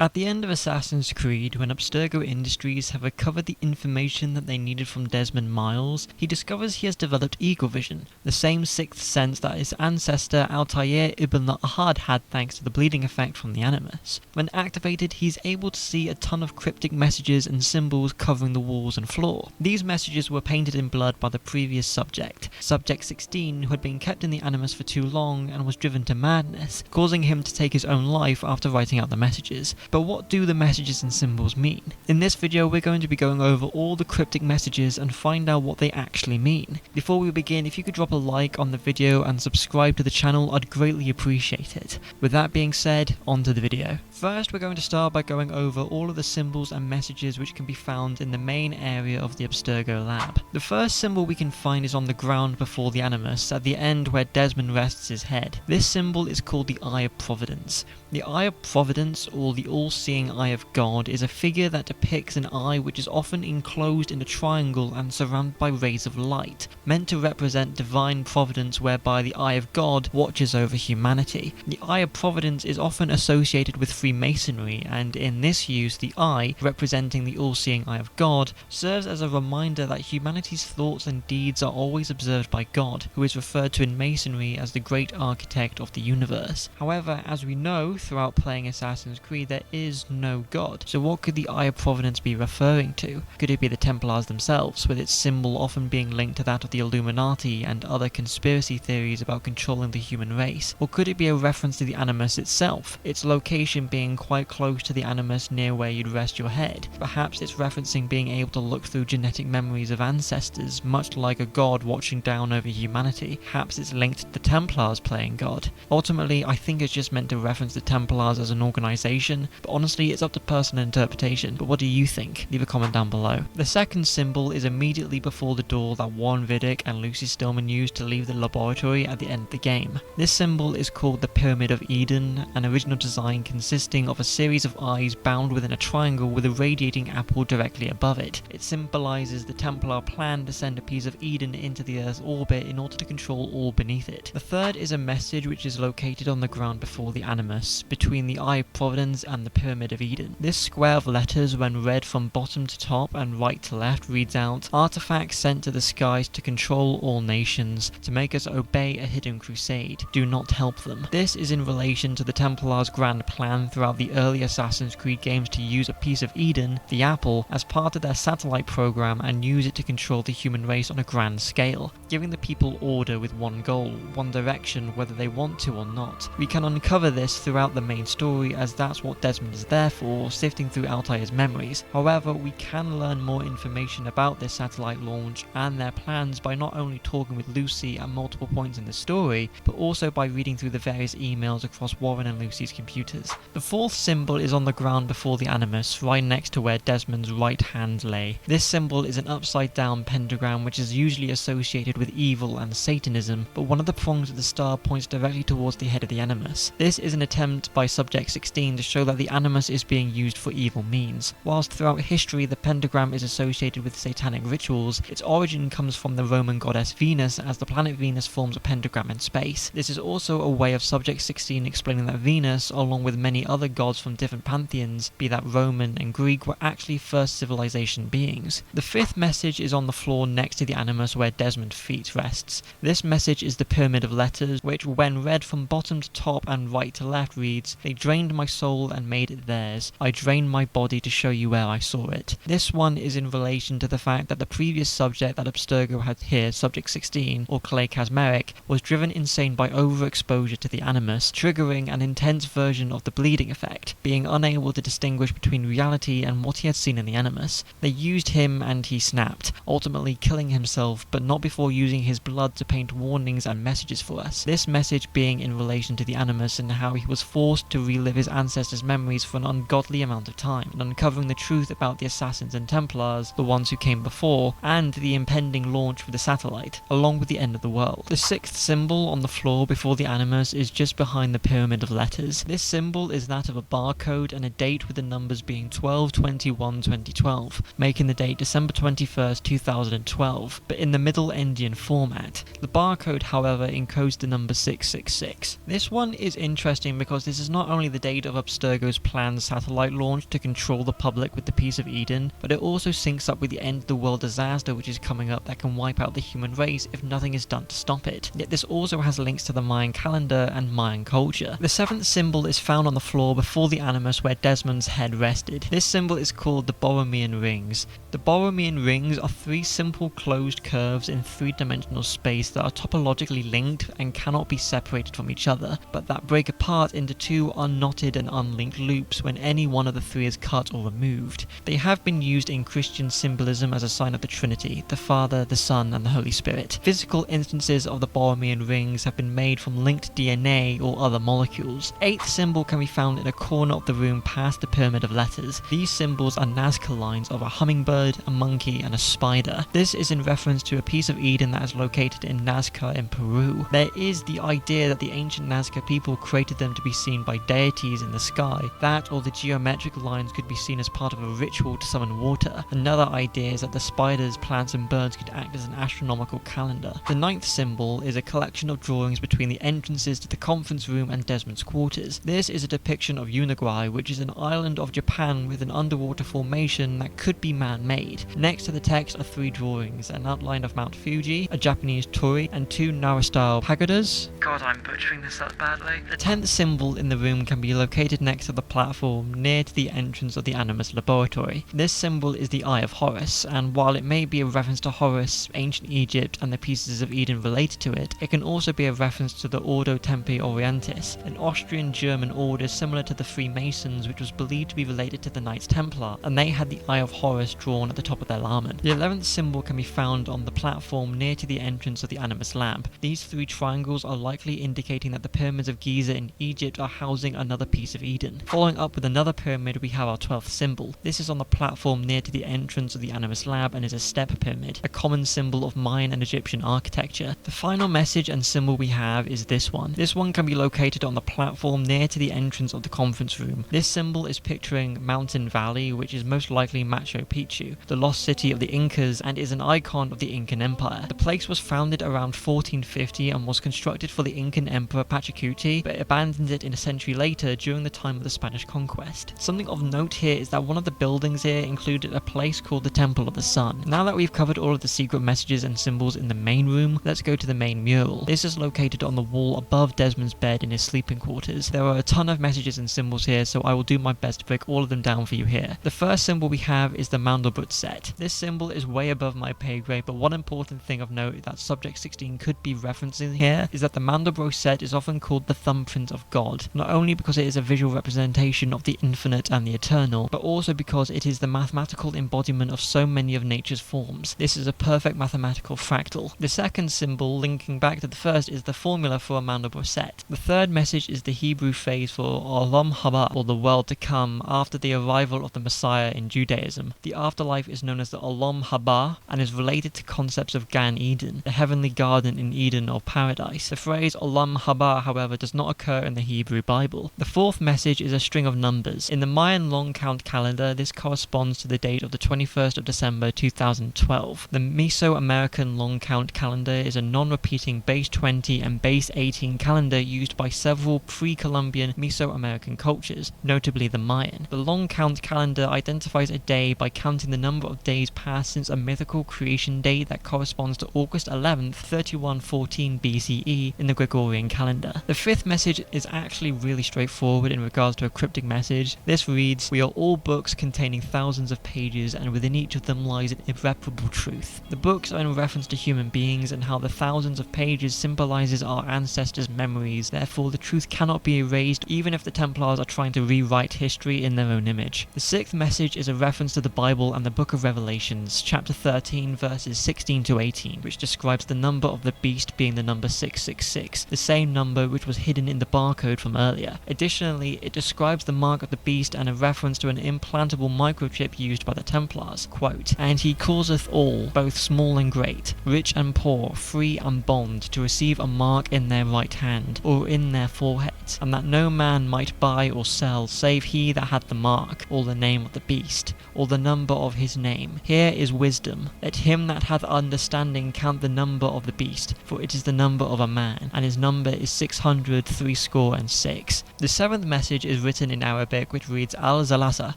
At the end of Assassin's Creed, when Abstergo Industries have recovered the information that they needed from Desmond Miles, he discovers he has developed eagle vision, the same sixth sense that his ancestor Altiar Ibn-La'Ahad had thanks to the bleeding effect from the Animus. When activated, he's able to see a ton of cryptic messages and symbols covering the walls and floor. These messages were painted in blood by the previous subject, Subject 16, who had been kept in the Animus for too long and was driven to madness, causing him to take his own life after writing out the messages. But what do the messages and symbols mean? In this video we're going to be going over all the cryptic messages and find out what they actually mean. Before we begin, if you could drop a like on the video and subscribe to the channel, I'd greatly appreciate it. With that being said, on to the video. First, we're going to start by going over all of the symbols and messages which can be found in the main area of the Abstergo lab. The first symbol we can find is on the ground before the Animus, at the end where Desmond rests his head. This symbol is called the Eye of Providence. The Eye of Providence, or the all-seeing eye of God, is a figure that depicts an eye which is often enclosed in a triangle and surrounded by rays of light, meant to represent divine providence whereby the eye of God watches over humanity. The Eye of Providence is often associated with Freemasonry, and in this use the eye, representing the all-seeing eye of God, serves as a reminder that humanity's thoughts and deeds are always observed by God, who is referred to in Masonry as the great architect of the universe. However, as we know throughout playing Assassin's Creed, there is no God. So what could the Eye of Providence be referring to? Could it be the Templars themselves, with its symbol often being linked to that of the Illuminati and other conspiracy theories about controlling the human race? Or could it be a reference to the Animus itself, its location being quite close to the Animus near where you'd rest your head? Perhaps it's referencing being able to look through genetic memories of ancestors, much like a god watching down over humanity. Perhaps it's linked to the Templars playing God. Ultimately, I think it's just meant to reference the Templars as an organization, but honestly it's up to personal interpretation. But what do you think? Leave a comment down below. The second symbol is immediately before the door that Warren Vidic and Lucy Stillman used to leave the laboratory at the end of the game. This symbol is called the Pyramid of Eden, an original design consisting of a series of eyes bound within a triangle with a radiating apple directly above it. It symbolizes the Templar plan to send a piece of Eden into the Earth's orbit in order to control all beneath it. The third is a message which is located on the ground before the Animus, between the Eye of Providence and the Pyramid of Eden. This square of letters, when read from bottom to top and right to left, reads out, "Artifacts sent to the skies to control all nations, to make us obey a hidden crusade. Do not help them." This is in relation to the Templars' grand plan throughout the early Assassin's Creed games to use a piece of Eden, the apple, as part of their satellite program and use it to control the human race on a grand scale, giving the people order with one goal, one direction, whether they want to or not. We can uncover this throughout the main story, as that's what Desmond is there for, sifting through Altair's memories. However, we can learn more information about this satellite launch and their plans by not only talking with Lucy at multiple points in the story, but also by reading through the various emails across Warren and Lucy's computers. The fourth symbol is on the ground before the Animus, right next to where Desmond's right hand lay. This symbol is an upside down pentagram which is usually associated with evil and Satanism, but one of the prongs of the star points directly towards the head of the Animus. This is an attempt by Subject 16 to show that the Animus is being used for evil means. Whilst throughout history the pentagram is associated with satanic rituals, its origin comes from the Roman goddess Venus, as the planet Venus forms a pentagram in space. This is also a way of Subject 16 explaining that Venus, along with many other gods from different pantheons, be that Roman and Greek, were actually first civilization beings. The fifth message is on the floor next to the Animus where Desmond's feet rests. This message is the Pyramid of Letters, which when read from bottom to top and right to left reads, "They drained my soul and made it theirs. I drained my body to show you where I saw it." This one is in relation to the fact that the previous subject that Abstergo had here, Subject 16, or Clay Casmeric, was driven insane by overexposure to the Animus, triggering an intense version of the bleeding effect, being unable to distinguish between reality and what he had seen in the Animus. They used him and he snapped, ultimately killing himself, but not before using his blood to paint warnings and messages for us. This message being in relation to the Animus and how he was forced to relive his ancestors' memories for an ungodly amount of time, and uncovering the truth about the Assassins and Templars, the ones who came before, and the impending launch with the satellite, along with the end of the world. The sixth symbol on the floor before the Animus is just behind the Pyramid of Letters. This symbol is that of a barcode and a date with the numbers being 12/21/2012, making the date December 21st, 2012, but in the Middle Endian format. The barcode, however, encodes the number 666. This one is interesting because this is not only the date of Abstergo's planned satellite launch to control the public with the Piece of Eden, but it also syncs up with the end of the world disaster which is coming up that can wipe out the human race if nothing is done to stop it. Yet this also has links to the Mayan calendar and Mayan culture. The seventh symbol is found on the floor before the Animus where Desmond's head rested. This symbol is called the Borromean rings. The Borromean rings are three simple closed curves in three-dimensional space that are topologically linked and cannot be separated from each other, but that break apart into two unknotted and unlinked loops when any one of the three is cut or removed. They have been used in Christian symbolism as a sign of the Trinity, the Father, the Son, and the Holy Spirit. Physical instances of the Borromean rings have been made from linked DNA or other molecules. Eighth symbol can be found in a corner of the room past the pyramid of letters. These symbols are Nazca lines of a hummingbird, a monkey, and a spider. This is in reference to a piece of Eden that is located in Nazca in Peru. There is the idea that the ancient Nazca people created them to be seen by deities in the sky. That or the geometric lines could be seen as part of a ritual to summon water. Another idea is that the spiders, plants, and birds could act as an astronomical calendar. The ninth symbol is a collection of drawings between the entrances to the conference room and Desmond's quarters. This is a depiction of Uruguay, which is an island of Japan with an underwater formation that could be man-made. Next to the text are three drawings, an outline of Mount Fuji, a Japanese torii, and two Nara-style pagodas. God, I'm butchering this up badly. The 10th symbol in the room can be located next to the platform near to the entrance of the Animus laboratory. This symbol is the Eye of Horus, and while it may be a reference to Horus, ancient Egypt, and the pieces of Eden related to it, it can also be a reference to the Ordo Templi Orientis, an Austrian-German order similar to the Freemasons, which was believed to be related to the Knights Templar, and they had the Eye of Horus drawn at the top of their lamen. The 11th symbol can be found on the platform near to the entrance of the Animus lab. These three triangles are likely indicating that the pyramids of Giza in Egypt are housing another piece of Eden. Following up with another pyramid, we have our 12th symbol. This is on the platform near to the entrance of the Animus lab and is a step pyramid, a common symbol of Mayan and Egyptian architecture. The final message and symbol we have is this one. This one can be located on the platform near to the entrance of the conference room. This symbol is picturing Mountain Valley, which is most likely Machu Picchu, the lost city of the Incas, and is an icon of the Incan Empire. The place was founded around 1450 and was constructed for the Incan Emperor Pachacuti, but abandoned it in a century later during the time of the Spanish conquest. Something of note here is that one of the buildings here included a place called the Temple of the Sun. Now that we've covered all of the secret messages and symbols in the main room, let's go to the main mural. This is located on the wall above Desmond's bed in his sleeping quarters. There are a ton of messages and symbols here, so I will do my best to break all of them down for you here. The first symbol we have is the Mandelbrot set. This symbol is way above my pay grade, but one important thing of note that Subject 16 could be referencing here is that the Mandelbrot set is often called the thumbprint of God, not only because it is a visual representation of the infinite and the eternal, but also because it is the mathematical embodiment of so many of nature's forms. This is a perfect mathematical fractal. The second symbol, linking back to the first, is the formula for a Mandelbrot set. The third message is the Hebrew phrase for Olam Haba, or the world to come, after the arrival of the Messiah in Judaism. The afterlife is known as the Olam Haba and is related to concepts of Gan Eden, the heavenly garden in Eden or paradise. The phrase Olam Haba, however, does not occur in the Hebrew Bible. The fourth message is a string of numbers. In the Mayan long count calendar, this corresponds to the date of the 21st of December 2012. The Mesoamerican long count calendar is a non-repeating base 20 and base 18 calendar used by several pre-Columbian Mesoamerican cultures, notably the Mayan. The long count calendar identifies a day by counting the number of days passed since a mythical creation date that corresponds to August 11th, 3114 BCE in the Gregorian calendar. The fifth message is actually really straightforward in regards to a cryptic message. This reads, "We are all books containing thousands of pages, and within each of them lies an irreparable truth." The books are in reference to human beings and how the thousands of pages symbolizes our ancestors' memories. Therefore, the truth cannot be erased, even if the Templars are trying to rewrite history in their own image. The sixth message is a reference to the Bible and the Book of Revelations, chapter 13, verses 16 to 18, which describes the number of the beast being the number 666, the same number which was hidden in the barcode from earlier. Additionally, it describes the mark of the beast and a reference to an implantable microchip used by the Templars. Quote, "And he causeth all, both small and great, rich and poor, free and bond, to receive a mark in their right hand, or in their foreheads, and that no man might might buy or sell, save he that had the mark, or the name of the beast, or the number of his name. Here is wisdom. Let him that hath understanding count the number of the beast, for it is the number of a man, and his number is 666. The seventh message is written in Arabic, which reads Al-Zalasa,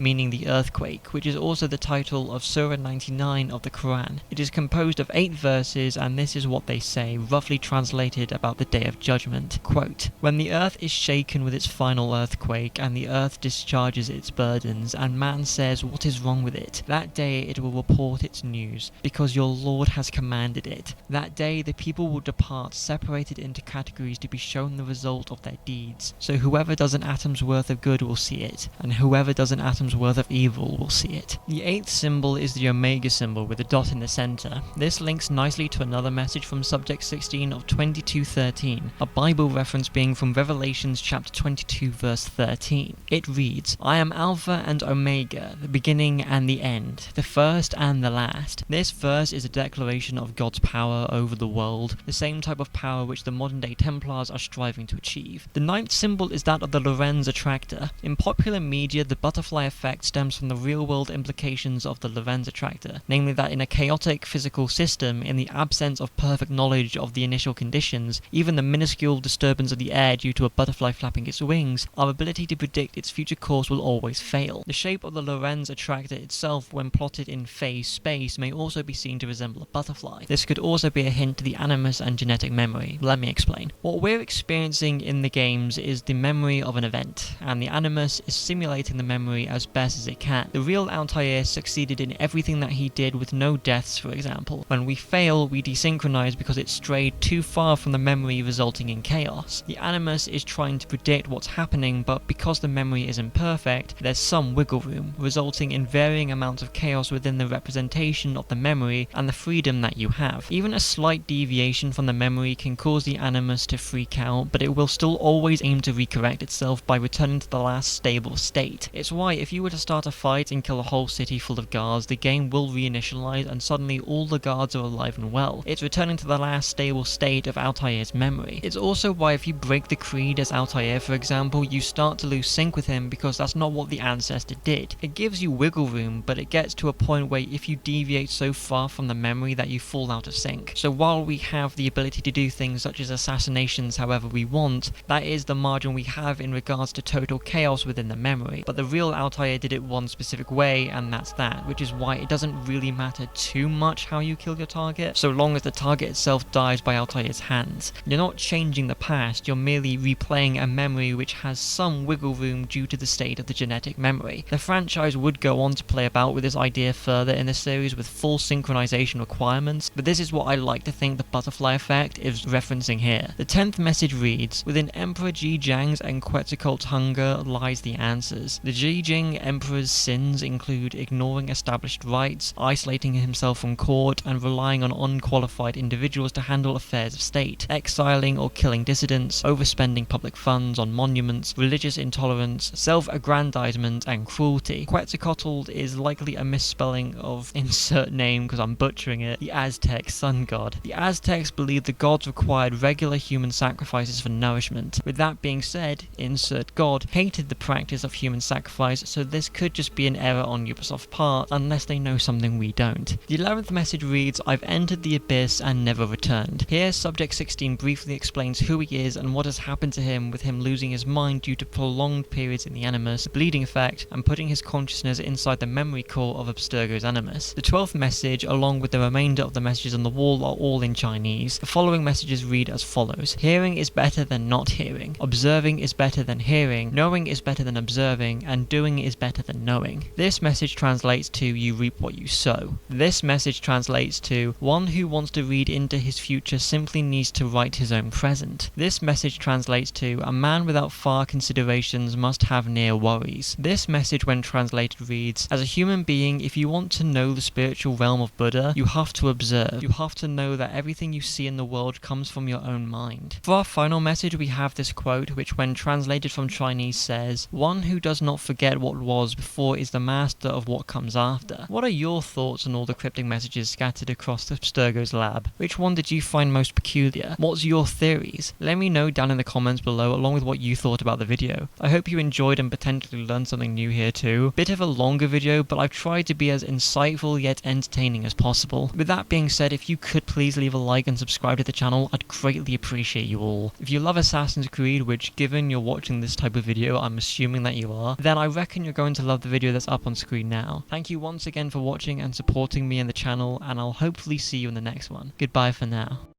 meaning the earthquake, which is also the title of Surah 99 of the Quran. It is composed of 8 verses, and this is what they say, roughly translated about the Day of Judgment. Quote, when the earth is shaken with its final earthquake, and the earth discharges its burdens, and man says, what is wrong with it? That day it will report its news, because your Lord has commanded it. That day the people will depart, separated into categories to be shown the result of their deeds. So whoever does an atom's worth of good will see it, and whoever does an atom's worth of evil will see it. The 8th symbol is the Omega symbol with a dot in the center. This links nicely to another message from Subject 16 of 22:13, a Bible reference being from Revelations chapter 22 verse 13. It reads, I am Alpha and Omega, the beginning and the end, the first and the last. This verse is a declaration of God's power over the world, the same type of power which the modern day Templars are striving to achieve. The 9th symbol is that of the Lorentz attractor. In popular media, the butterfly effect stems from the real-world implications of the Lorentz attractor, namely that in a chaotic physical system, in the absence of perfect knowledge of the initial conditions, even the minuscule disturbance of the air due to a butterfly flapping its wings, our ability to predict its future course will always fail. The shape of the Lorentz attractor itself, when plotted in phase space, may also be seen to resemble a butterfly. This could also be a hint to the Animus and genetic memory. Let me explain. What we're experiencing in the games is the memory of an event, and the Animus is simulating the memory as best as it can. The real Altair succeeded in everything that he did with no deaths, for example. When we fail, we desynchronize because it strayed too far from the memory, resulting in chaos. The Animus is trying to predict what's happening, but because the memory is imperfect, there's some wiggle room, resulting in varying amounts of chaos within the representation of the memory and the freedom that you have. Even a slight deviation from the memory can cause the Animus to freak out, but it will still always aim to recorrect itself by returning to the last stable state. It's why if you were to start a fight and kill a whole city full of guards, the game will reinitialize and suddenly all the guards are alive and well. It's returning to the last stable state of Altair's memory. It's also why if you break the creed as Altair, for example, you start to lose sync with him because that's not what the ancestor did. It gives you wiggle room, but it gets to a point where if you deviate so far from the memory that you fall out of sync. So while we have the ability to do things such as assassinations however we want, that is the margin we have in regards to total chaos within the memory. But the real Altair did it one specific way, and that's that, which is why it doesn't really matter too much how you kill your target, so long as the target itself dies by Altair's hands. You're not changing the past, you're merely replaying a memory which has some wiggle room due to the state of the genetic memory. The franchise would go on to play about with this idea further in the series with full synchronization requirements, but this is what I like to think the butterfly effect is referencing here. The 10th message reads, within Emperor Zhejiang's and Quetzalcoatl's hunger lies the answers. The Zhejiang Emperor's sins include ignoring established rights, isolating himself from court, and relying on unqualified individuals to handle affairs of state, exiling or killing dissidents, overspending public funds on monuments, religious intolerance, self-aggrandizement, and cruelty. Quetzalcoatl is likely a misspelling of insert name because I'm butchering it, the Aztec sun god. The Aztecs believed the gods required regular human sacrifices for nourishment. With that being said, insert god hated the practice of human sacrifice, so this could just be an error on Ubisoft's part, unless they know something we don't. The 11th message reads, I've entered the abyss and never returned. Here, Subject 16 briefly explains who he is and what has happened to him, with him losing his mind due to prolonged periods in the Animus, the bleeding effect, and putting his consciousness inside the memory core of Abstergo's Animus. The 12th message, along with the remainder of the messages on the wall, are all in Chinese. The following messages read as follows. Hearing is better than not hearing. Observing is better than hearing. Knowing is better than observing. And doing is better than knowing. This message translates to you reap what you sow. This message translates to one who wants to read into his future simply needs to write his own present. This message translates to a man without far considerations must have near worries. This message when translated reads, as a human being, if you want to know the spiritual realm of Buddha, you have to observe. You have to know that everything you see in the world comes from your own mind. For our final message, we have this quote, which when translated from Chinese says, one who does not forget what was before is the master of what comes after. What are your thoughts on all the cryptic messages scattered across Abstergo's lab? Which one did you find most peculiar? What's your theories? Let me know down in the comments below, along with what you thought about about the video. I hope you enjoyed and potentially learned something new here too. Bit of a longer video, but I've tried to be as insightful yet entertaining as possible. With that being said, if you could please leave a like and subscribe to the channel, I'd greatly appreciate you all. If you love Assassin's Creed, which given you're watching this type of video, I'm assuming that you are, then I reckon you're going to love the video that's up on screen now. Thank you once again for watching and supporting me and the channel, and I'll hopefully see you in the next one. Goodbye for now.